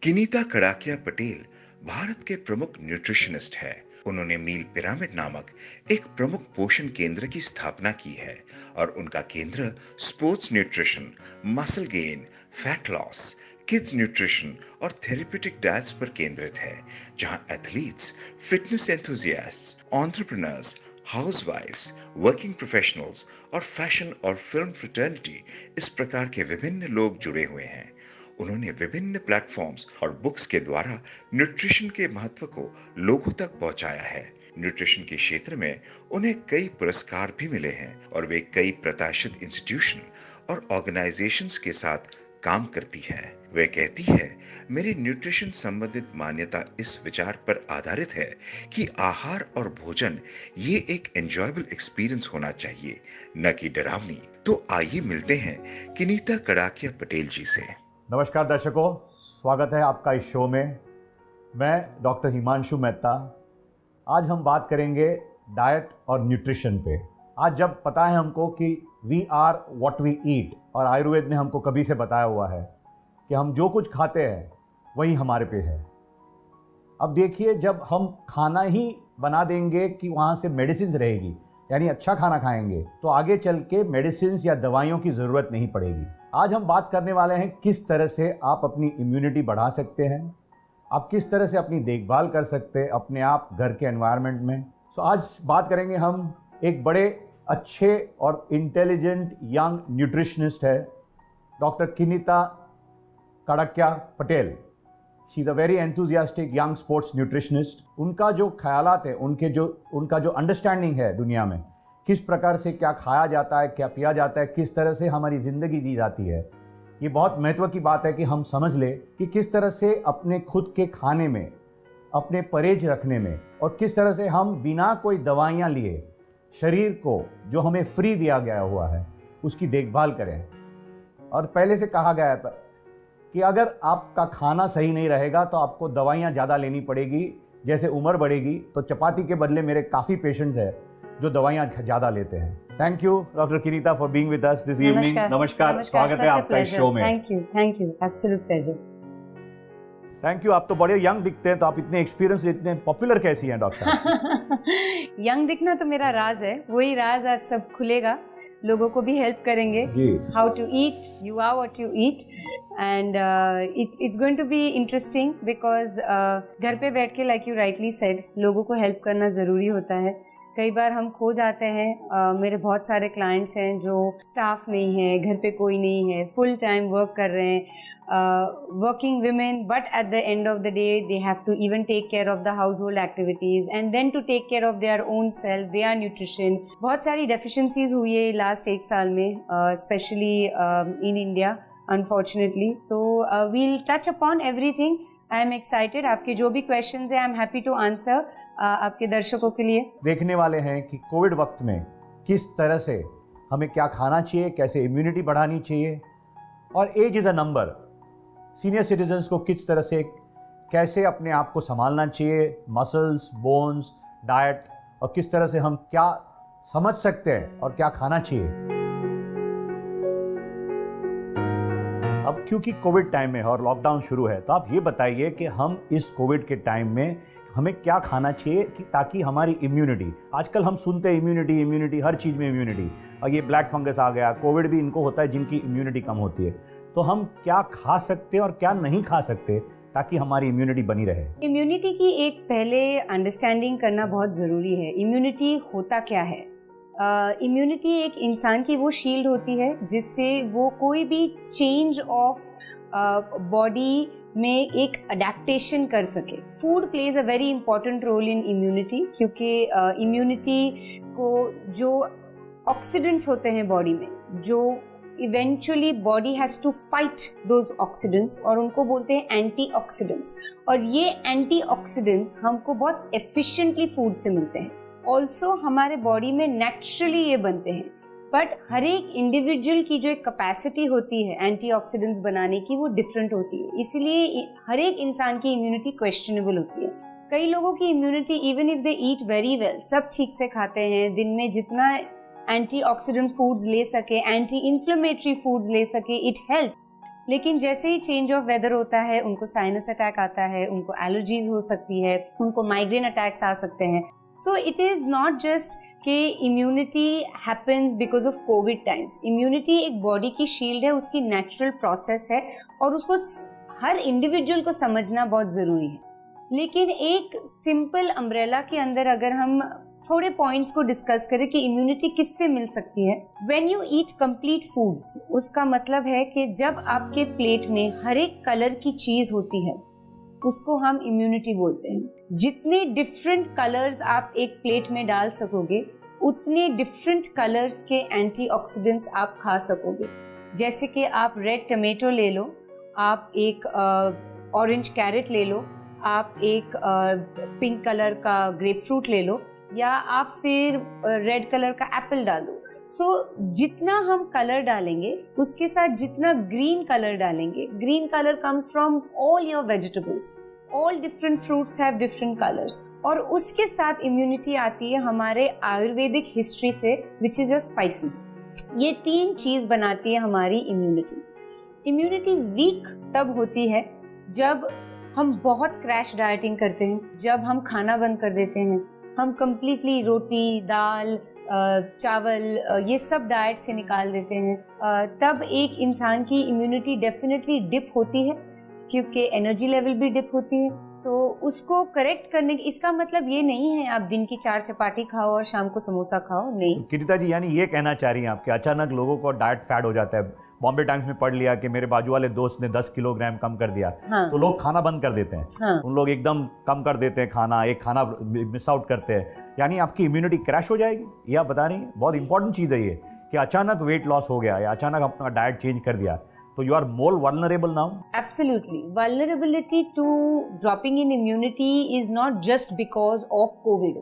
किनीता कड़ाकिया पटेल भारत के प्रमुख न्यूट्रिशनिस्ट है। उन्होंने मील पिरामिड नामक एक प्रमुख पोषण केंद्र की स्थापना की है और उनका केंद्र sports nutrition, muscle gain, fat loss, kids nutrition और थेरेप्यूटिक डाइट्स पर केंद्रित है, जहां एथलीट्स, फिटनेस एंथुसियास्ट्स, एंटरप्रेन्योर्स, हाउसवाइफ्स, वर्किंग प्रोफेशनल्स और फैशन और फिल्म फ्रेटर्निटी इस प्रकार के विभिन्न लोग जुड़े हुए हैं। उन्होंने विभिन्न प्लेटफॉर्म्स और बुक्स के द्वारा न्यूट्रिशन के महत्व को लोगों तक पहुंचाया है। न्यूट्रिशन के क्षेत्र में उन्हें कई पुरस्कार भी मिले हैं और वे कई प्रतिष्ठित इंस्टीट्यूशन और ऑर्गेनाइजेशंस के साथ काम करती है। वे कहती है, मेरी न्यूट्रिशन संबंधित मान्यता इस विचार पर आधारित है कि आहार और भोजन ये एक एंजॉयबल एक्सपीरियंस होना चाहिए, न कि डरावनी। तो आइए मिलते हैं किनीता कड़ाकिया पटेल जी से। नमस्कार दर्शकों, स्वागत है आपका इस शो में। मैं डॉक्टर हिमांशु मेहता। आज हम बात करेंगे डाइट और न्यूट्रिशन पे। आज जब पता है हमको कि we are what we eat, और आयुर्वेद ने हमको कभी से बताया हुआ है कि हम जो कुछ खाते हैं वही हमारे पे है। अब देखिए, जब हम खाना ही बना देंगे कि वहाँ से मेडिसिन रहेगी, यानी अच्छा खाना खाएंगे, तो आगे चल के मेडिसिन या दवाइयों की ज़रूरत नहीं पड़ेगी। आज हम बात करने वाले हैं किस तरह से आप अपनी इम्यूनिटी बढ़ा सकते हैं, आप किस तरह से अपनी देखभाल कर सकते हैं अपने आप घर के एनवायरनमेंट में। आज बात करेंगे हम एक बड़े अच्छे और इंटेलिजेंट यंग न्यूट्रिशनिस्ट है, doctor Kinita Kadakia Patel. She is a very enthusiastic young sports nutritionist. उनका जो ख्यालात है, उनका जो अंडरस्टैंडिंग है दुनिया में, किस प्रकार से क्या खाया जाता है, क्या पिया जाता है, किस तरह से हमारी ज़िंदगी जी जाती है, ये बहुत महत्व की बात है कि हम समझ ले कि किस तरह से अपने खुद के खाने में, अपने परहेज रखने में, और किस तरह से हम बिना कोई दवाइयाँ लिए शरीर को जो हमें फ्री दिया गया हुआ है उसकी देखभाल करें। और पहले से कहा गया है कि अगर आपका खाना सही नहीं रहेगा तो आपको दवाइयाँ ज़्यादा लेनी पड़ेगी। जैसे उम्र बढ़ेगी तो चपाती के बदले मेरे काफ़ी पेशेंट्स हैं जो दवाइयाँ ज़्यादा लेते हैं। Thank you doctor Kinita for being with us this evening. नमस्कार, स्वागत है आपका इस शो में। Thank you, absolute pleasure. Thank you. आप तो बड़े यंग दिखते हैं, तो आप इतने एक्सपीरियंस, इतने पॉपुलर कैसी हैं डॉक्टर? यंग दिखना तो मेरा राज है, वही राज आज सब खुलेगा, लोगों को भी हेल्प करेंगे। How to eat, you are what you eat, and it's going to be interesting because घर पे बैठ के, लाइक यू राइटली सेड, लोगों को हेल्प करना ज़रूरी होता है। कई बार हम खो जाते हैं। मेरे बहुत सारे क्लाइंट्स हैं जो स्टाफ नहीं है, घर पे कोई नहीं है, फुल टाइम वर्क कर रहे हैं, working women, but at the end of the day they have to even take care of the household activities and then to take care of their own self, their nutrition. बहुत सारी deficiencies हुई है last एक साल में, specially in India unfortunately. तो we'll touch upon everything. I am excited. आपके जो भी क्वेश्चंस हैं I am happy to answer आपके दर्शकों के लिए। देखने वाले हैं कि कोविड वक्त में किस तरह से हमें क्या खाना चाहिए, कैसे इम्यूनिटी बढ़ानी चाहिए, और age is a number. Senior citizens को किस तरह से कैसे अपने आप को संभालना चाहिए, मसल्स, बोन्स, डाइट, और किस तरह से हम क्या समझ सकते हैं और क्या खाना चाहिए। अब क्योंकि कोविड टाइम में है और लॉकडाउन शुरू है, तो आप ये बताइए कि हम इस कोविड के टाइम में हमें क्या खाना चाहिए कि ताकि हमारी इम्यूनिटी, आजकल हम सुनते हैं इम्यूनिटी, हर चीज़ में इम्यूनिटी, और ये ब्लैक फंगस आ गया, कोविड भी इनको होता है जिनकी इम्यूनिटी कम होती है। तो हम क्या खा सकते हैं और क्या नहीं खा सकते ताकि हमारी इम्यूनिटी बनी रहे? इम्यूनिटी की एक पहले अंडरस्टैंडिंग करना बहुत ज़रूरी है। इम्यूनिटी होता क्या है? इम्यूनिटी एक इंसान की वो शील्ड होती है जिससे वो कोई भी चेंज ऑफ बॉडी में एक अडेप्टेशन कर सके। Food plays a very important role in immunity, क्योंकि इम्यूनिटी को जो ऑक्सीडेंट्स होते हैं बॉडी में, जो eventually body has to fight those oxidants, और उनको बोलते हैं एंटीऑक्सीडेंट्स। और ये एंटीऑक्सीडेंट्स हमको बहुत एफिशिएंटली फूड से मिलते हैं। ऑल्सो हमारे बॉडी में नेचुरली ये बनते हैं, बट हर एक इंडिविजुअल की जो एक कैपेसिटी होती है एंटीऑक्सीडेंट्स बनाने की, वो डिफरेंट होती है। इसीलिए हर एक इंसान की इम्यूनिटी क्वेश्चनेबल होती है। कई लोगों की immunity, even if they eat very well, सब ठीक से खाते हैं, दिन में जितना एंटीऑक्सीडेंट फूड्स ले सके, एंटी इन्फ्लेमेटरी फूड्स ले सके, इट हेल्प, लेकिन जैसे ही चेंज ऑफ वेदर होता है उनको साइनस अटैक आता है, उनको एलर्जीज हो सकती है, उनको माइग्रेन अटैक्स आ सकते हैं. So it is not just कि immunity happens because of COVID times. Immunity एक बॉडी की शील्ड है, उसकी नेचुरल प्रोसेस है और उसको हर इंडिविजुअल को समझना बहुत जरूरी है. लेकिन एक सिंपल अम्ब्रेला के अंदर अगर हम थोड़े पॉइंट्स को डिस्कस करें कि इम्यूनिटी किससे मिल सकती है. When you eat complete foods, उसका मतलब है कि जब आपके प्लेट में हर एक कलर की चीज होती है उसको हम इम्यूनिटी बोलते हैं. जितने डिफरेंट कलर्स आप एक प्लेट में डाल सकोगे उतने डिफरेंट कलर्स के एंटीऑक्सीडेंट्स आप खा सकोगे. जैसे कि आप रेड टमेटो ले लो, आप एक ऑरेंज कैरेट ले लो, आप एक पिंक कलर का ग्रेप फ्रूट ले लो, या आप फिर रेड कलर का एप्पल डाल दो. सो जितना हम कलर डालेंगे उसके साथ जितना ग्रीन कलर डालेंगे, green colour comes from all your vegetables, all different fruits have different colours. और उसके साथ इम्यूनिटी आती है हमारे आयुर्वेदिक हिस्ट्री से, विच इज योर स्पाइसेस. ये 3 चीज बनाती है हमारी इम्यूनिटी. इम्यूनिटी वीक तब होती है जब हम बहुत क्रैश डाइटिंग करते हैं, जब हम खाना बंद कर देते हैं, हम कंप्लीटली रोटी, दाल, चावल ये सब डाइट से निकाल देते हैं. तब एक इंसान की इम्यूनिटी डेफिनेटली डिप होती है क्योंकि एनर्जी लेवल भी डिप होती है. तो उसको करेक्ट करने की, इसका मतलब ये नहीं है आप दिन की 4 चपाती खाओ और शाम को समोसा खाओ, नहीं. कीर्तिता जी, यानी ये कहना चाह रही हैं आप कि अचानक लोगों को डाइट फैड हो जाता है. बॉम्बे टाइम्स में पढ़ लिया कि मेरे बाजू वाले दोस्त ने 10 किलोग्राम कम कर दिया. हाँ. तो लोग खाना बंद कर देते हैं. हाँ. उन लोग एकदम कम कर देते हैं खाना, एक खाना मिस आउट करते हैं. यानी आपकी इम्यूनिटी क्रैश हो जाएगी, ये आप बता रही हैं. बहुत इंपॉर्टेंट चीज़ है ये कि अचानक वेट लॉस हो गया या अचानक अपना डाइट चेंज कर दिया तो you are more vulnerable now. Absolutely. Vulnerability to dropping in immunity is not just because of COVID.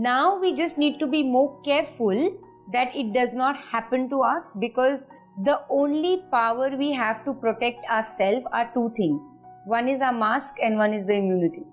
Now we just need to be more careful that it does not happen to us, because the only power we have to protect ourselves are 2 things. One is our mask and one is the immunity.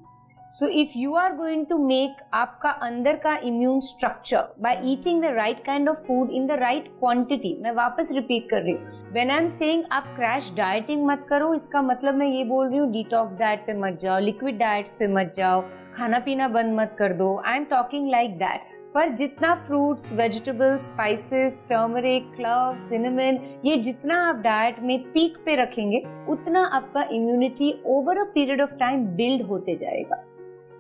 So if you are going to make आपका अंदर का immune structure by eating the right kind of food in the right quantity, मैं वापस repeat कर रही हूँ, when I'm saying आप crash dieting मत करो, इसका मतलब मैं ये बोल रही हूँ डिटॉक्स डाइट पे मत जाओ, लिक्विड डाइट्स पे मत जाओ, खाना पीना बंद मत कर दो. I am talking like that. पर जितना fruits, vegetables, spices, turmeric, club, cinnamon, ये जितना आप डाइट में पीक पे रखेंगे उतना आपका immunity over a period of time build होते जाएगा.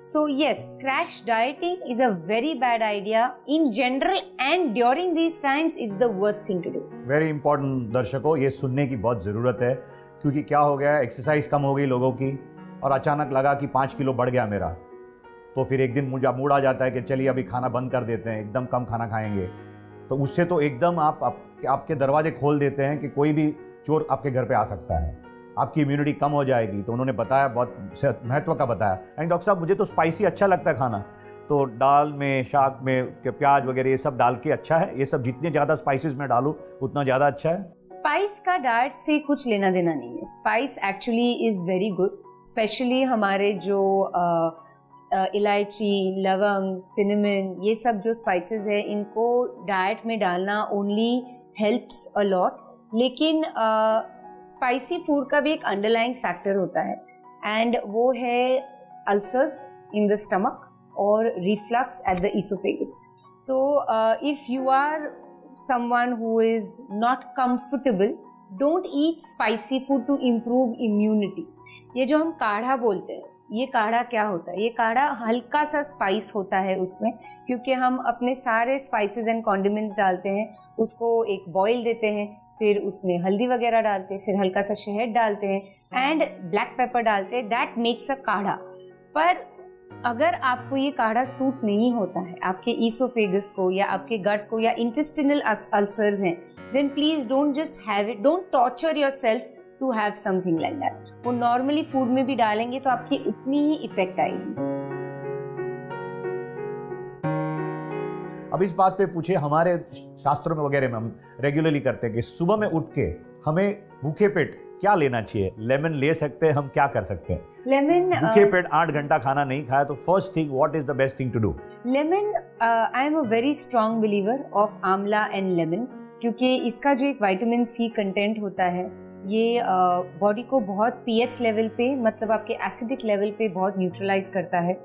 So yes, crash dieting is a very bad idea in general, and during these times it's the worst thing to do. Very important दर्शकों, ये सुनने की बहुत ज़रूरत है क्योंकि क्या हो गया, एक्सरसाइज कम हो गई लोगों की और अचानक लगा कि 5 किलो बढ़ गया मेरा. तो फिर एक दिन मुझे मूड आ जाता है कि चलिए अभी खाना बंद कर देते हैं, एकदम कम खाना खाएंगे. तो उससे तो एकदम आपके दरवाजे खोल देते हैं कि कोई भी चोर आपके घर पे आ सकता है, आपकी इम्यूनिटी कम हो जाएगी. तो उन्होंने बताया, बहुत महत्व का बताया. एंड डॉक्टर साहब, मुझे तो स्पाइसी अच्छा लगता है खाना, तो दाल में, शाक में प्याज वगैरह ये सब डाल के अच्छा है. ये सब जितने ज़्यादा स्पाइसेस में डालूँ उतना ज़्यादा अच्छा है. स्पाइस का डाइट से कुछ लेना देना नहीं है. Spice actually is very good. Specially हमारे जो इलायची, लवंग, सिनेमन, ये सब जो स्पाइसेस है इनको डाइट में डालना ओनली हेल्प्स अ लॉट. लेकिन स्पाइसी फूड का भी एक अंडरलाइंग फैक्टर होता है, एंड वो है अल्सर्स इन द स्टमक और रिफ्लक्स एट द इसोफेगस. तो if you are someone who is not comfortable, don't eat spicy food to improve immunity. ये जो हम काढ़ा बोलते हैं, ये काढ़ा क्या होता है? ये काढ़ा हल्का सा स्पाइस होता है उसमें, क्योंकि हम अपने सारे स्पाइसेस एंड कॉन्डिमेंट्स डालते हैं, उसको एक बॉईल देते हैं, फिर उसमें हल्दी वगैरह डालते हैं, फिर हल्का सा शहद डालते हैं एंड ब्लैक पेपर डालते हैं. दैट मेक्स अ काढ़ा. पर अगर आपको ये काढ़ा सूट नहीं होता है, आपके ईसोफेगस को या आपके गट को या इंटेस्टिनल अल्सर्स हैं, then please don't just have it. Don't torture yourself to have something like that. वो नॉर्मली फूड में भी डालेंगे तो आपकी उतनी ही इफेक्ट आएगी. अब इस बात पे पूछे, हमारे शास्त्रों में वगैरह में हम रेगुलरली करते हैं कि सुबह में उठ के हमें भूखे पेट क्या लेना चाहिए. लेमन ले सकते हैं हम, क्या कर सकते हैं? लेमन, भूखे पेट 8 घंटा खाना नहीं खाया तो first thing, what is the best thing to do? Lemon, I am a very strong believer of amla and lemon, क्योंकि इसका जो एक विटामिन सी कंटेंट होता है ये बॉडी को बहुत पीएच लेवल पे, मतलब आपके एसिडिक लेवल पे बहुत न्यूट्रलाइज करता है।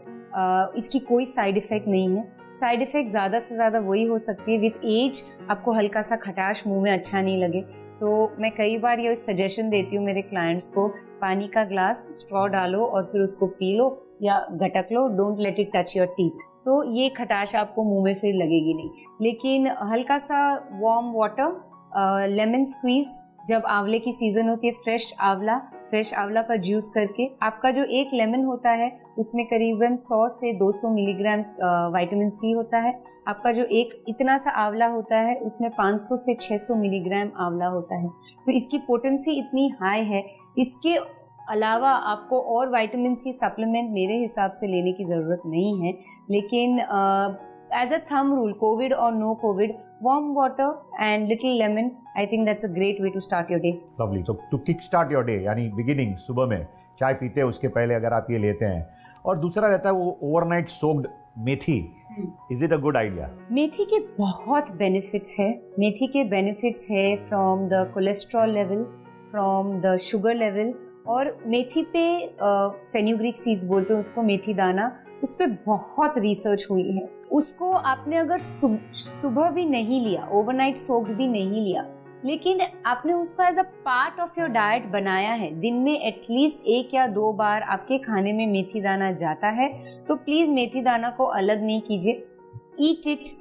इसकी कोई साइड इफ़ेक्ट नहीं है। साइड इफ़ेक्ट ज़्यादा से ज़्यादा वही हो सकती है विद एज, आपको हल्का सा खटाश मुंह में अच्छा नहीं लगे। तो मैं कई बार ये सजेशन देती हूँ मेरे क्लाइंट्स को, पानी का ग्लास स्ट्रॉ डालो और फिर उसको पी लो या गटक लो, don't let it touch your teeth. तो ये खटाश आपको मुंह में फिर लगेगी नहीं। लेकिन हल्का सा वार्म वाटर, लेमन स्क्वीज्ड, जब आंवले की सीज़न होती है, फ्रेश आंवला का जूस करके, आपका जो एक लेमन होता है उसमें करीबन 100 से 200 मिलीग्राम विटामिन सी होता है। आपका जो एक इतना सा आंवला होता है उसमें 500 से 600 मिलीग्राम आंवला होता है। तो इसकी पोटेंसी इतनी हाई है। इसके अलावा आपको और विटामिन सी सप्लीमेंट मेरे हिसाब से लेने की ज़रूरत नहीं है। लेकिन as a thumb rule, COVID और no COVID, warm water and little lemon, I think that's a great way to start your day. Lovely. So to kick start your day, यानी beginning सुबह में चाय पीते हैं उसके पहले अगर आप ये लेते हैं। और दूसरा रहता है वो overnight soaked methi, is it a good idea? मेथी के बहुत बेनिफिट्स है। मेथी के बेनिफिट्स है from the cholesterol level, from the sugar level. और मेथी पे फेन्यूग्रीक सीड्स बोलते हैं उसको, मेथी दाना, उस पर बहुत रिसर्च हुई है। उसको आपने अगर सुबह भी नहीं लिया, ओवरनाइट सोक्ड भी नहीं लिया, लेकिन आपने उसको as a part of your diet बनाया है, दिन में एटलीस्ट 1 या 2 बार आपके खाने में मेथी दाना जाता है, तो प्लीज मेथी दाना को अलग नहीं कीजिए। Eat it,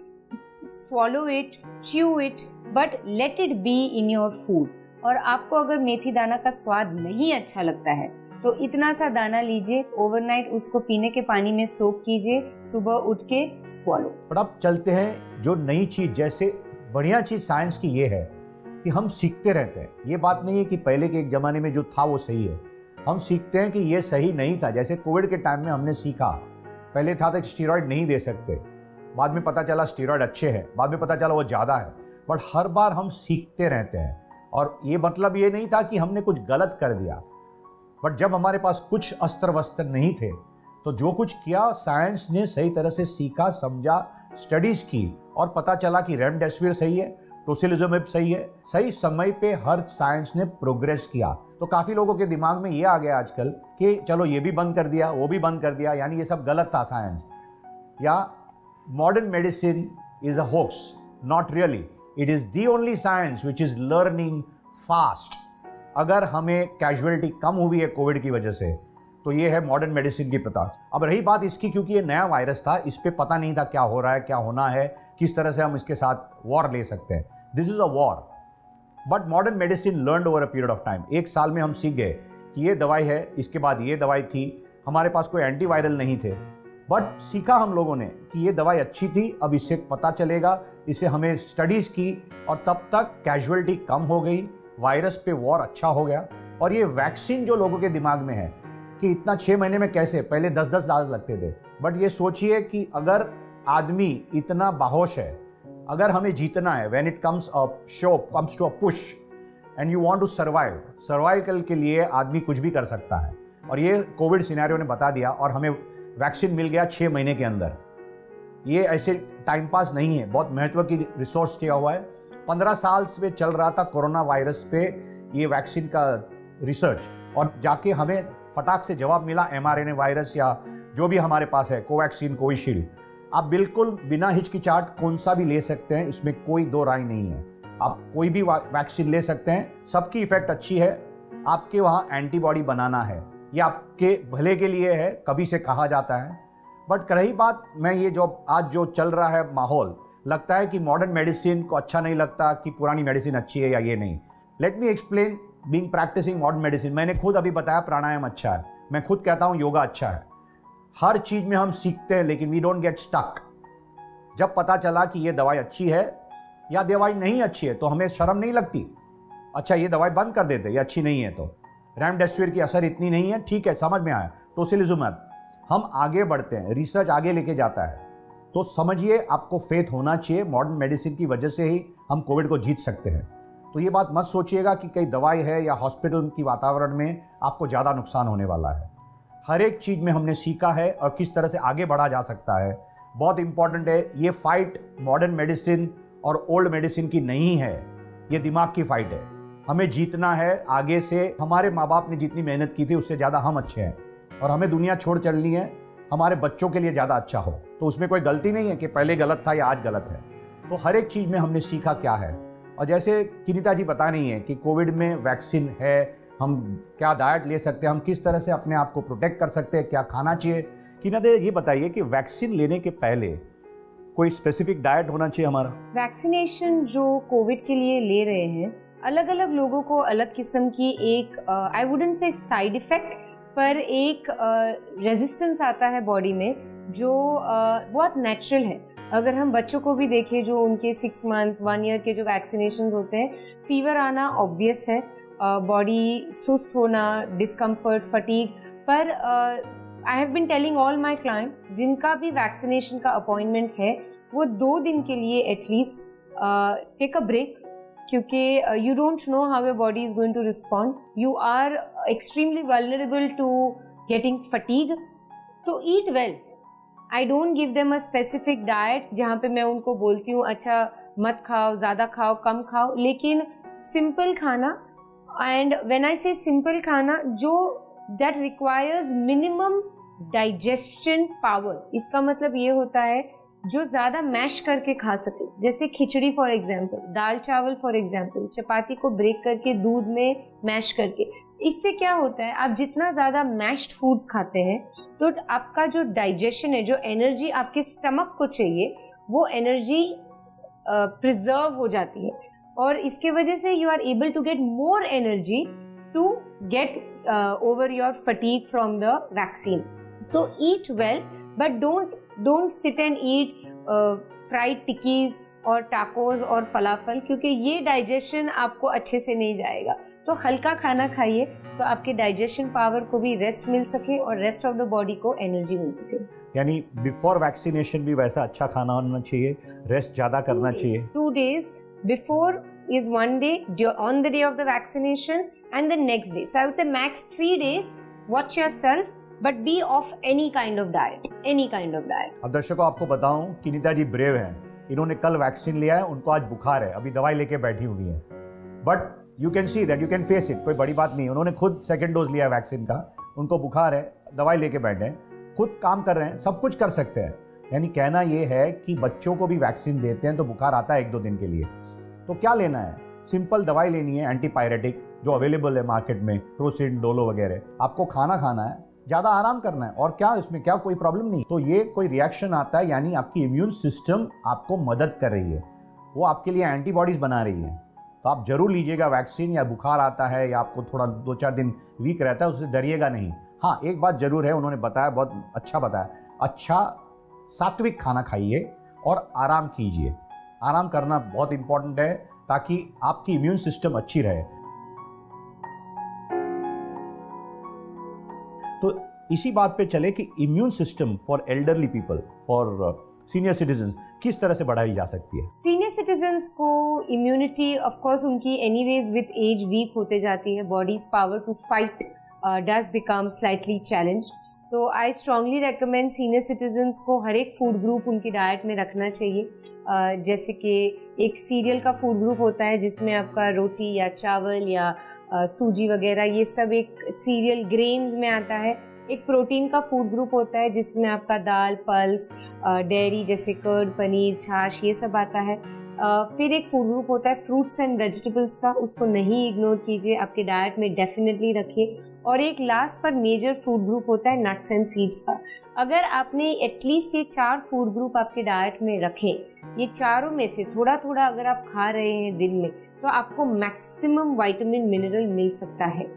swallow it, chew it, but let it be in your food। और आपको अगर मेथी दाना का स्वाद नहीं अच्छा लगता है तो इतना सा दाना लीजिए, ओवरनाइट उसको पीने के पानी में सोक कीजिए, सुबह उठ के स्वॉलो। पर अब चलते हैं जो नई चीज, जैसे बढ़िया चीज साइंस की ये है कि हम सीखते रहते हैं। ये बात नहीं है कि पहले के एक जमाने में जो था वो सही है, हम सीखते हैं कि ये सही नहीं था। जैसे कोविड के टाइम में हमने सीखा, पहले था तो स्टीरॉयड नहीं दे सकते, बाद में पता चला स्टीरॉयड अच्छे हैं, बाद में पता चला वो ज़्यादा है। बट हर बार हम सीखते रहते हैं, और ये मतलब ये नहीं था कि हमने कुछ गलत कर दिया। बट जब हमारे पास कुछ अस्त्र वस्त्र नहीं थे तो जो कुछ किया साइंस ने सही तरह से सीखा, समझा, स्टडीज की, और पता चला कि रेमडेसिविर सही है, टोसिलिजुमेब सही है। सही समय पे हर साइंस ने प्रोग्रेस किया। तो काफ़ी लोगों के दिमाग में ये आ गया आजकल कि चलो ये भी बंद कर दिया, वो भी बंद कर दिया, यानी ये सब गलत था साइंस, या modern medicine is a hoax. Not really, it is the only science which is learning fast. अगर हमें कैजुअलिटी कम हुई है कोविड की वजह से, तो ये है मॉडर्न मेडिसिन की पता। अब रही बात इसकी, क्योंकि ये नया वायरस था, इस पर पता नहीं था क्या हो रहा है, क्या होना है, किस तरह से हम इसके साथ वॉर ले सकते हैं। This is a war, but modern medicine learned over a period of time. 1 साल में हम सीख गए कि ये दवाई है, इसके बाद ये दवाई थी। हमारे पास कोई एंटीवायरल नहीं थे, बट सीखा हम लोगों ने कि ये दवाई अच्छी थी, अब इससे पता चलेगा, इसे हमें स्टडीज़ की, और तब तक कैजुअलिटी कम हो गई, वायरस पे वॉर अच्छा हो गया। और ये वैक्सीन जो लोगों के दिमाग में है कि इतना 6 महीने में कैसे, पहले 10-10 दाग लगते थे, बट ये सोचिए कि अगर आदमी इतना बाहोश है, अगर हमें जीतना है, when it comes to a push and you want to survive, survival के लिए आदमी कुछ भी कर सकता है। और ये कोविड सिनेरियो ने बता दिया, और हमें वैक्सीन मिल गया 6 महीने के अंदर। ये ऐसे टाइम पास नहीं है, बहुत महत्व की रिसोर्स किया हुआ है। 15 साल से चल रहा था कोरोना वायरस पे ये वैक्सीन का रिसर्च, और जाके हमें फटाक से जवाब मिला। mRNA वायरस या जो भी हमारे पास है, कोवैक्सीन, कोविशील्ड, आप बिल्कुल बिना हिचकिचाहट कौन सा भी ले सकते हैं, इसमें कोई दो राय नहीं है। आप कोई भी वैक्सीन ले सकते हैं, सबकी इफेक्ट अच्छी है। आपके वहाँ एंटीबॉडी बनाना है, ये आपके भले के लिए है, कभी से कहा जाता है। बट रही बात, मैं ये जो आज जो चल रहा है माहौल, लगता है कि मॉडर्न मेडिसिन को अच्छा नहीं लगता कि पुरानी मेडिसिन अच्छी है या ये नहीं। Let me explain, being practising modern medicine, मैंने खुद अभी बताया प्राणायाम अच्छा है, मैं खुद कहता हूँ योगा अच्छा है। हर चीज में हम सीखते हैं, लेकिन वी डोंट गेट स्टक। जब पता चला कि ये दवाई अच्छी है या दवाई नहीं अच्छी है तो हमें शर्म नहीं लगती, अच्छा ये दवाई बंद कर देते, ये अच्छी नहीं है। तो रेमडेसिविर की असर इतनी नहीं है, ठीक है, समझ में आया, टोसिलिजुमेब। हम आगे बढ़ते हैं, रिसर्च आगे लेके जाता है, तो समझिए आपको फेथ होना चाहिए, मॉडर्न मेडिसिन की वजह से ही हम कोविड को जीत सकते हैं। तो ये बात मत सोचिएगा कि कई दवाई है या हॉस्पिटल की वातावरण में आपको ज़्यादा नुकसान होने वाला है। हर एक चीज़ में हमने सीखा है और किस तरह से आगे बढ़ा जा सकता है, बहुत इंपॉर्टेंट है। ये फाइट मॉडर्न मेडिसिन और ओल्ड मेडिसिन की नहीं है, ये दिमाग की फाइट है। हमें जीतना है आगे से। हमारे माँ बाप ने जितनी मेहनत की थी उससे ज़्यादा हम अच्छे हैं, और हमें दुनिया छोड़ चलनी है हमारे बच्चों के लिए ज़्यादा अच्छा हो। तो उसमें कोई गलती नहीं है कि पहले गलत था या आज गलत है। तो हर एक चीज़ में हमने सीखा क्या है। और जैसे किनिता जी पता नहीं है कि कोविड में वैक्सीन है, हम क्या डाइट ले सकते हैं, हम किस तरह से अपने आप को प्रोटेक्ट कर सकते हैं, क्या खाना चाहिए। किनिता ये बताइए कि वैक्सीन लेने के पहले कोई स्पेसिफिक डाइट होना चाहिए हमारा? वैक्सीनेशन जो कोविड के लिए ले रहे हैं, अलग अलग लोगों को अलग किस्म की एक I wouldn't say side effect, पर एक रेजिस्टेंस आता है बॉडी में जो बहुत नेचुरल है। अगर हम बच्चों को भी देखें जो उनके 6 मंथ्स 1 ईयर के जो वैक्सीनेशंस होते हैं, फीवर आना ऑब्वियस है, बॉडी सुस्त होना, डिस्कम्फर्ट, फटीग, पर I have been telling all my clients जिनका भी वैक्सीनेशन का अपॉइंटमेंट है वो 2 दिन के लिए एटलीस्ट टेक अ ब्रेक, क्योंकि you don't know how your body is going to respond. You are extremely vulnerable to getting fatigue. तो eat well. I don't give them a specific diet जहाँ पे मैं उनको बोलती हूँ अच्छा मत खाओ, ज़्यादा खाओ, कम खाओ, लेकिन सिंपल खाना। and when I say simple खाना, जो that requires minimum digestion power, इसका मतलब ये होता है जो ज़्यादा मैश करके खा सके, जैसे खिचड़ी फॉर एग्जाम्पल, दाल चावल फॉर एग्जाम्पल, चपाती को ब्रेक करके दूध में मैश करके। इससे क्या होता है, आप जितना ज़्यादा मैश्ड फूड्स खाते हैं तो आपका जो डाइजेशन है, जो एनर्जी आपके स्टमक को चाहिए, वो एनर्जी प्रिजर्व हो जाती है, और इसके वजह से you are able to get more energy to get over your fatigue from the vaccine. So eat well, but don't sit and eat fried tikkis और टाकोज और फलाफल, क्योंकि ये डाइजेशन आपको अच्छे से नहीं जाएगा। तो हल्का खाना खाइए तो आपके डाइजेशन पावर को भी रेस्ट मिल सके और रेस्ट ऑफ द बॉडी को एनर्जी मिल सके। यानी बिफोर वैक्सीनेशन भी वैसा अच्छा खाना होना चाहिए, रेस्ट ज़्यादा करना चाहिए। 2 days before is 1 day on the day of the vaccination and the next day. So I would say max 3 days. Watch yourself. But be off any kind of diet, any kind of diet. अब दर्शकों आपको बताऊं, किनिता जी brave हैं, इन्होंने कल vaccine लिया है, उनको आज बुखार है, अभी दवाई लेके बैठी हुई हैं, but you can see that, you can face it, कोई बड़ी बात नहीं। उन्होंने खुद 2nd डोज लिया है वैक्सीन का, उनको बुखार है, दवाई लेके बैठे हैं, खुद काम कर रहे हैं, सब कुछ कर सकते हैं। यानी कहना ये है कि बच्चों को भी वैक्सीन देते हैं तो बुखार आता है 1-2 दिन के लिए, तो क्या लेना है, सिंपल दवाई लेनी है, एंटीपायरेटिक जो अवेलेबल है मार्केट में, क्रोसिन, डोलो वगैरह, आपको खाना है, ज़्यादा आराम करना है, और क्या इसमें क्या कोई प्रॉब्लम नहीं। तो ये कोई रिएक्शन आता है, यानी आपकी इम्यून सिस्टम आपको मदद कर रही है, वो आपके लिए एंटीबॉडीज़ बना रही है। तो आप जरूर लीजिएगा वैक्सीन, या बुखार आता है या आपको थोड़ा 2-4 दिन वीक रहता है, उससे डरिएगा नहीं। हाँ, एक बात जरूर है, उन्होंने बताया, बहुत अच्छा बताया, अच्छा सात्विक खाना खाइए और आराम कीजिए। आराम करना बहुत इंपॉर्टेंट है ताकि आपकी इम्यून सिस्टम अच्छी रहे। तो इसी बात पे चले कि immune system for elderly people, for senior citizen किस तरह से बढ़ाई जा सकती है? सीनियर सिटीजन्स को इम्यूनिटी ऑफ कोर्स उनकी एनीवेज विद एज वीक होते जाती है, body's power to fight does become slightly challenged. तो I strongly recommend senior citizens को हर एक फूड ग्रुप उनकी डाइट में रखना चाहिए। जैसे कि एक सीरियल का फूड ग्रुप होता है जिसमें आपका रोटी या चावल या सूजी वगैरह, ये सब एक सीरियल ग्रेन्स में आता है। एक प्रोटीन का फूड ग्रुप होता है जिसमें आपका दाल, पल्स, डेयरी जैसे कर्ड, पनीर, छाछ, ये सब आता है। फिर एक फूड ग्रुप होता है फ्रूट्स एंड वेजिटेबल्स का, उसको नहीं इग्नोर कीजिए, आपके डाइट में डेफिनेटली रखिए। और एक लास्ट पर मेजर फूड ग्रुप होता है नट्स एंड सीड्स का। अगर आपने एटलीस्ट ये 4 फूड ग्रुप आपके डाइट में रखें, ये चारों में से थोड़ा थोड़ा अगर आप खा रहे हैं दिन में, तो आपको मैक्सिमम विटामिन मिनरल मिल सकता है।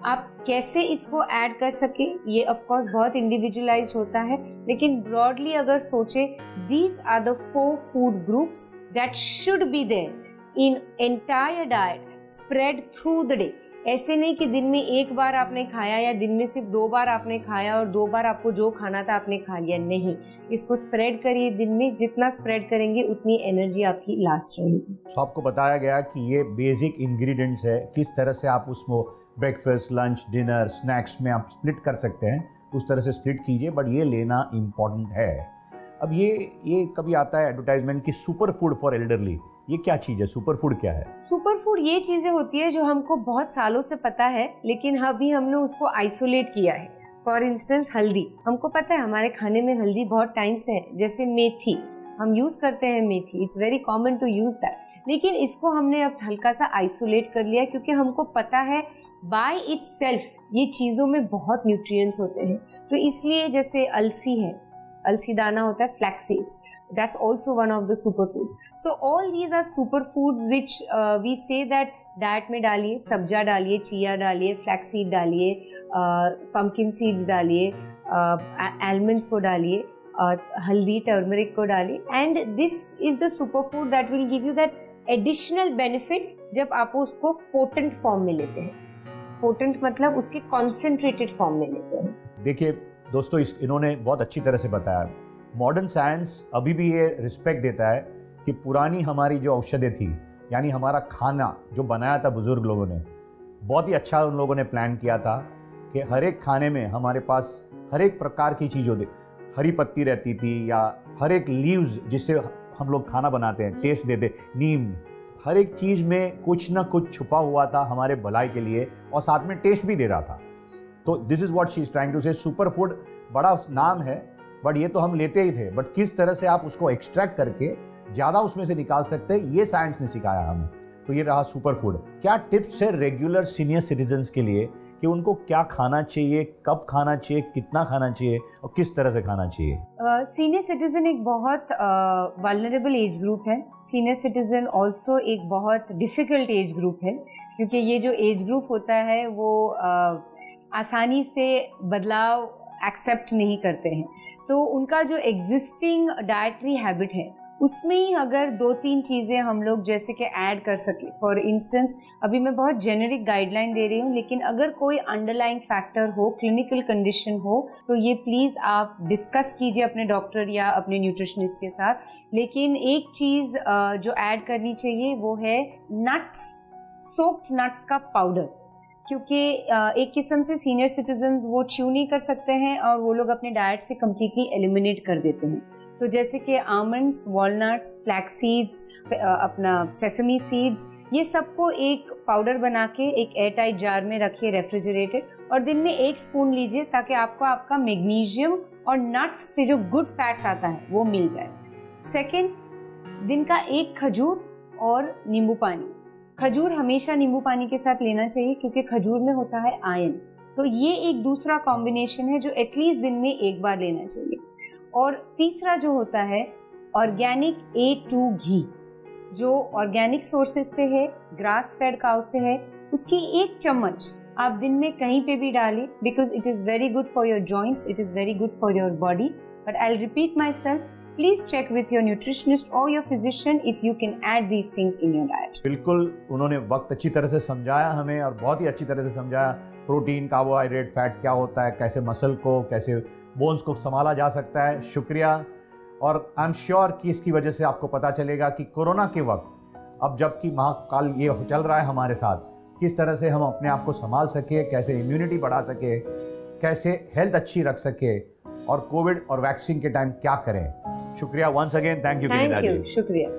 आप कैसे इसको ऐड कर सके ये ऑफ कोर्स बहुत इंडिविजुअलाइज्ड होता है, लेकिन ब्रॉडली अगर सोचे, these are the 4 food groups that should be there in entire diet, spread through the day. ऐसे नहीं कि दिन में एक बार आपने खाया या दिन में सिर्फ 2 बार आपने खाया और 2 बार आपको जो खाना था आपने खा लिया, नहीं, इसको स्प्रेड करिए। दिन में जितना स्प्रेड करेंगे उतनी एनर्जी आपकी लास्ट रहेगी। तो आपको बताया गया कि ये बेसिक इंग्रेडिएंट्स है, किस तरह से आप उसको ब्रेकफास्ट, लंच, डिनर, स्नैक्स में आप स्प्लिट कर सकते हैं, उस तरह से स्प्लिट कीजिए, बट ये लेना इम्पॉर्टेंट है। अब ये कभी आता है एडवर्टाइजमेंट की सुपर फूड फॉर एल्डरली, ये क्या चीज़ है, सुपर फूड क्या है? सुपर फूड ये चीजें होती है जो हमको बहुत सालों से पता है, लेकिन अभी हमने उसको आइसोलेट किया है। फॉर इंस्टेंस हल्दी, हमको पता है हमारे खाने में हल्दी बहुत टाइम से है। जैसे मेथी, हम यूज करते हैं मेथी, it's very common to use that, लेकिन इसको हमने अब हल्का सा आइसोलेट कर लिया क्योंकि हमको पता है बाय इटसेल्फ ये चीज़ों में बहुत न्यूट्रिएंट्स होते हैं। तो इसलिए जैसे अलसी है, अलसी दाना होता है, flax seeds, that's also one of the superfoods. So all these are superfoods which we say that diet में डालिए, सब्जा डालिए, चिया डालिए, फ्लैक्स सीड डालिए, पम्पकिन सीड्स डालिए, आलमंड्स को डालिए, हल्दी टर्मरिक को डालिए, and this is the superfood that will give you that additional benefit जब आप उसको पोटेंट फॉर्म में लेते हैं। पोटेंट मतलब उसके कॉन्सेंट्रेटेड फॉर्म में लेते हैं। देखिए दोस्तों, इन्होंने बहुत अच्छी तरह से बताया। मॉडर्न साइंस अभी भी ये रिस्पेक्ट देता है कि पुरानी हमारी जो औषधें थी, यानी हमारा खाना जो बनाया था बुजुर्ग लोगों ने, बहुत ही अच्छा उन लोगों ने प्लान किया था कि हर एक खाने में हमारे पास हर एक प्रकार की चीज़ होती, हरी पत्ती रहती थी या हर एक लीव्स जिससे हम लोग खाना बनाते हैं, टेस्ट देते, नीम, हर एक चीज़ में कुछ ना कुछ छुपा हुआ था हमारे भलाई के लिए और साथ में टेस्ट भी दे रहा था। तो this is what she is trying to say. Super food बड़ा नाम है, बट ये तो हम लेते ही थे, बट किस तरह से आप उसको एक्सट्रैक्ट करके ज़्यादा उसमें से निकाल सकते हैं, ये साइंस ने सिखाया हमें। तो ये रहा सुपर फूड। क्या टिप्स है रेगुलर सीनियर सिटीजन्स के लिए कि उनको क्या खाना चाहिए, कब खाना चाहिए, कितना खाना चाहिए और किस तरह से खाना चाहिए? सीनियर सिटीजन एक बहुत वल्नरेबल एज ग्रुप है। सीनियर सिटीजन ऑल्सो एक बहुत डिफ़िकल्ट एज ग्रुप है, क्योंकि ये जो एज ग्रुप होता है वो आसानी से बदलाव एक्सेप्ट नहीं करते हैं। तो उनका जो एग्जिस्टिंग डाइटरी हैबिट है उसमें ही अगर 2-3 चीज़ें हम लोग जैसे कि ऐड कर सके। फॉर इंस्टेंस, अभी मैं बहुत जेनेरिक गाइडलाइन दे रही हूँ, लेकिन अगर कोई अंडरलाइंग फैक्टर हो, क्लिनिकल कंडीशन हो, तो ये प्लीज़ आप डिस्कस कीजिए अपने डॉक्टर या अपने न्यूट्रिशनिस्ट के साथ। लेकिन एक चीज़ जो ऐड करनी चाहिए वो है नट्स, सोक्ड नट्स का पाउडर, क्योंकि एक किस्म से सीनियर सिटीजन्स वो च्यू नहीं कर सकते हैं और वो लोग अपने डाइट से कम्प्लीटली एलिमिनेट कर देते हैं। तो जैसे कि आमंड्स, वॉलनट्स, फ्लैक्स सीड्स, अपना सेसमी सीड्स, ये सबको एक पाउडर बना के एक एयर टाइट जार में रखिए रेफ्रिजरेटेड, और दिन में 1 स्पून लीजिए ताकि आपको आपका मैग्नीशियम और नट्स से जो गुड फैट्स आता है वो मिल जाए। सेकेंड, दिन का 1 खजूर और नींबू पानी। खजूर हमेशा नींबू पानी के साथ लेना चाहिए क्योंकि खजूर में होता है आयरन। तो ये एक दूसरा कॉम्बिनेशन है जो एटलीस्ट दिन में 1 बार लेना चाहिए। और तीसरा जो होता है ऑर्गेनिक A2 घी, जो ऑर्गेनिक सोर्सेज से है, ग्रास फेड काउ से है, उसकी 1 चम्मच आप दिन में कहीं पे भी डालें, because it is very good for your joints, it is very good for your body. But I will repeat my self, Please check with your nutritionist or your physician if you can add these things in your diet. बिल्कुल, उन्होंने वक्त अच्छी तरह से समझाया हमें और बहुत ही अच्छी तरह से समझाया प्रोटीन, कार्बोहाइड्रेट, फैट क्या होता है, कैसे मसल को, कैसे बोन्स को संभाला जा सकता है। शुक्रिया। और आई एम श्योर कि इसकी वजह से आपको पता चलेगा कि कोरोना के वक्त, अब जबकि महाकाल ये चल रहा है हमारे साथ, किस तरह से हम अपने आप को संभाल सके, कैसे इम्यूनिटी बढ़ा सके, कैसे हेल्थ अच्छी रख सके और कोविड और वैक्सीन के टाइम क्या करें। शुक्रिया वंस अगेन, थैंक यू। शुक्रिया।